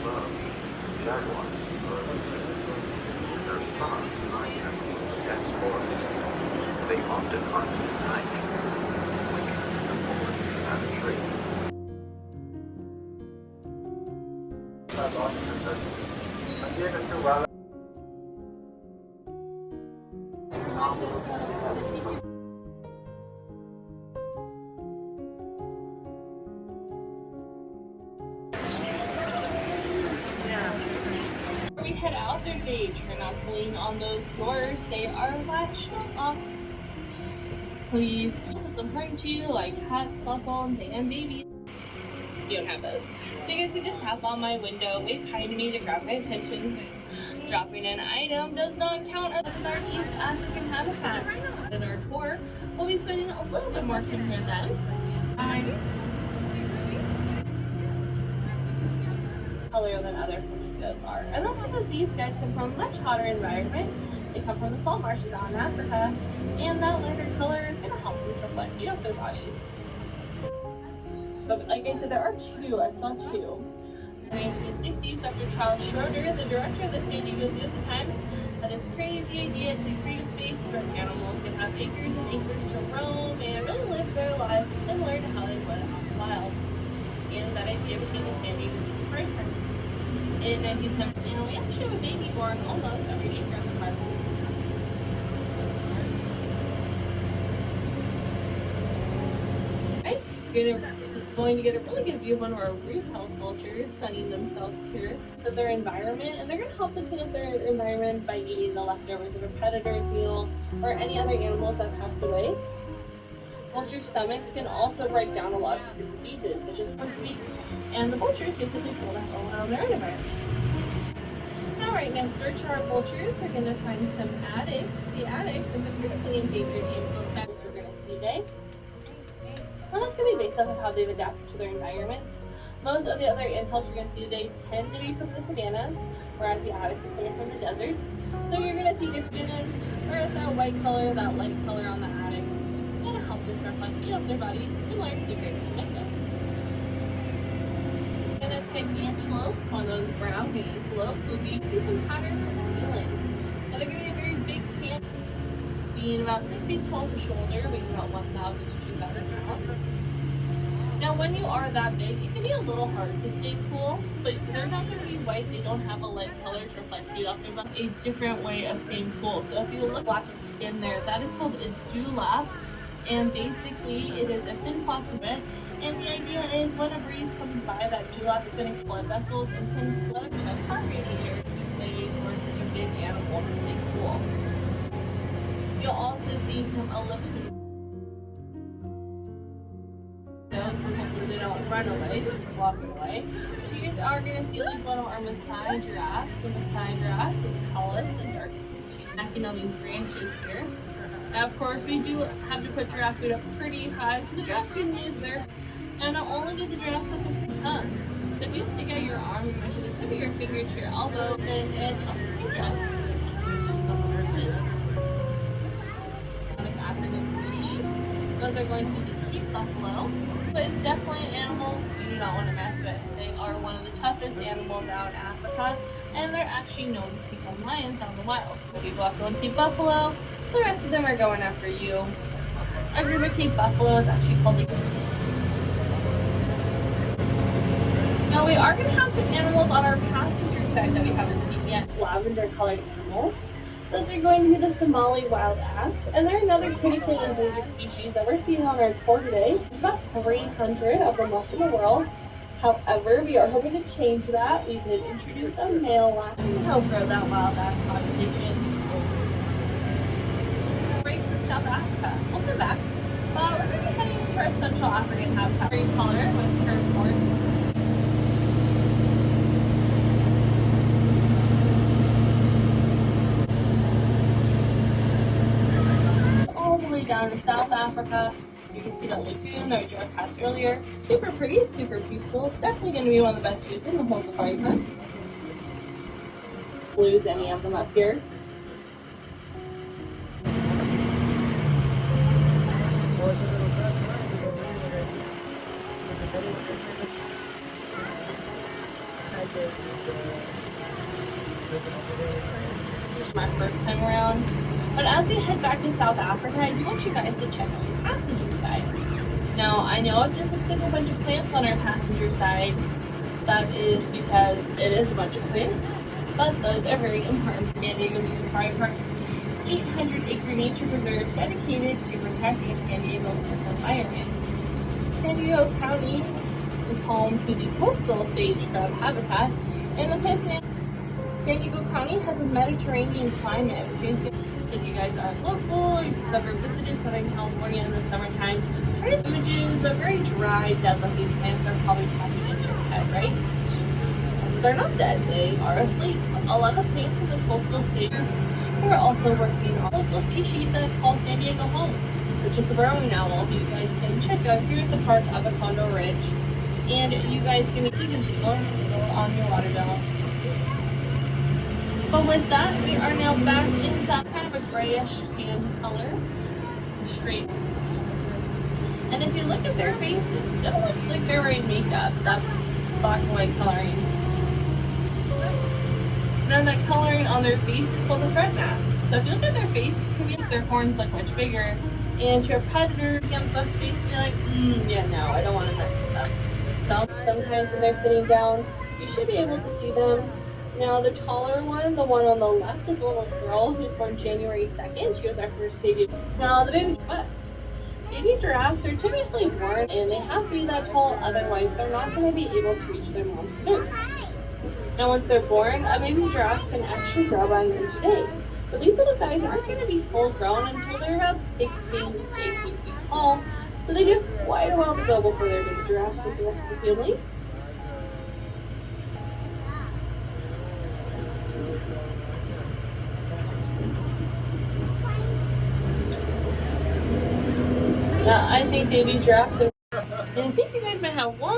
above, jaguars are elusive. Their spots are animals of dense forest. They often hunt at night, slinking in the forest without a trace. We head out their day, try not to lean on those doors. They are latched off. Please, it's important to you, like cats, cell phones, and babies. You don't have those. So you guys can just tap on my window, wave hi to me to grab my attention. Dropping an item does not count as our East African habitat. In our tour, we'll be spending a little bit more time here then. Color than other flamingos are. And that's because these guys come from a much hotter environment. They come from the salt marshes out in Africa, and that lighter color is going to help them reflect heat off their bodies. But like I said, there are two. I saw two. In the 1960s, Dr. Charles Schroeder, the director of the San Diego Zoo at the time, had this crazy idea to create a space where animals could have acres and acres to roam and really live their lives similar to how they would out in the wild. And that idea became the San Diego Zoo's program. In 1917, we actually have a baby born almost every day here at the park. Right? You're going to get a really good view of one of our reef-house vultures sunning themselves here. So their environment, and they're going to help to clean up their environment by eating the leftovers of a predator's meal or any other animals that passed away. Vulture stomachs can also break down a lot of diseases, such as horse feet, and the vultures basically pull that all out of their environment. Now, right next door to our vultures, we're going to find some addicts. The addicts is a critically endangered antelope family we're going to see today. Well, that's going to be based off of how they've adapted to their environments. Most of the other antelopes we're going to see today tend to be from the savannas, whereas the addicts is coming from the desert. So you're going to see different savannas, whereas that white color, that light color on the addicts, is going to help them reflect heat off their bodies, similar to the great flamingo. And a type antelope, one of those brown antelopes, will be see some patterns in Zealand. Now they're going to be a very big tan, being about 6 feet tall to shoulder, weighing about 1,000 to 2,000 pounds. Now when you are that big, it can be a little hard to stay cool, but they're not going to be white, they don't have a light color to reflect heat off their body. A different way of staying cool. So if you look black of skin there, that is called a dewlap, and basically it is a thin cloth of it. And the idea is when a breeze comes by, that dewlap is going to blood vessels and send blood to a heart radiator to wait for such a big animal to stay cool. You'll also see some ellipses. Sometimes they don't run away, they're just walking away. But you guys are going to see at least one of our Maasai giraffes. The Maasai giraffes is the tallest and darkest species, snacking on these branches here. Now, of course, we do have to put giraffe food up pretty high, so the giraffes can use their. And not only do the giraffes have some tongue, so if you stick out your arm and measure the tip of your finger to your elbow, then you don't see giraffe. African species. Those are going to be the keep buffalo, but it's definitely an animal you do not want to mess with. They are one of the toughest animals out in Africa, and they're actually known to take on lions out in the wild. If you go after one keep buffalo, the rest of them are going after you. Our group of keep buffalo is actually called the. Now we are going to have some animals on our passenger side that we haven't seen yet. Lavender colored animals. Those are going to be the Somali wild ass, and they're another critically endangered species that we're seeing on our tour today. There's about 300 of them left in the world. However, we are hoping to change that. We did introduce a male last to help grow that wild ass population. Right from South Africa. Welcome back. We're going to be heading into our Central African habitat. Green color with curved horns. Down to South Africa. You can see that lagoon that we drove past earlier. Super pretty, super peaceful. Definitely going to be one of the best views in the whole safari park. Lose any of them up here. My first time around. But as we head back to South Africa, I do want you guys to check out the passenger side. Now, I know it just looks like a bunch of plants on our passenger side. That is because it is a bunch of plants, but those are very important. San Diego Safari Park, 800-acre nature reserve dedicated to protecting San Diego's environment. San Diego County is home to the coastal sage crab habitat, and the plants in San Diego County has a Mediterranean climate, which means if you guys are local, you've ever visited Southern California in the summertime, images of very dry, dead-looking plants are probably popping into your head, right? They're not dead, they are asleep. A lot of plants in the coastal sage are also working on local species that call San Diego home, such as the burrowing owl, who you guys can check out here at the park of Acondo Ridge. And you guys can even see on your water bill. But with that, we are now back in that kind of a grayish tan color, straight. And if you look at their faces, it's gonna look like they're wearing makeup, that black and white coloring. Then that coloring on their face is called a front mask. So if you look at their face, it means their horns look much bigger. And your predator against that face, and you're like, yeah, no, I don't want to mess with them. So sometimes when they're sitting down, you should be able to see them. Now the taller one, the one on the left, is a little girl who's born January 2nd. She was our first baby. Now the baby giraffes. Baby giraffes are typically born and they have to be that tall, otherwise they're not going to be able to reach their mom's nose. Now once they're born, a baby giraffe can actually grow about an inch a day. But these little guys aren't going to be full grown until they're about 16 to 18 feet tall. So they do quite a while to go before they're baby giraffes with the rest of the family. I think baby giraffes are, and I think you guys might have one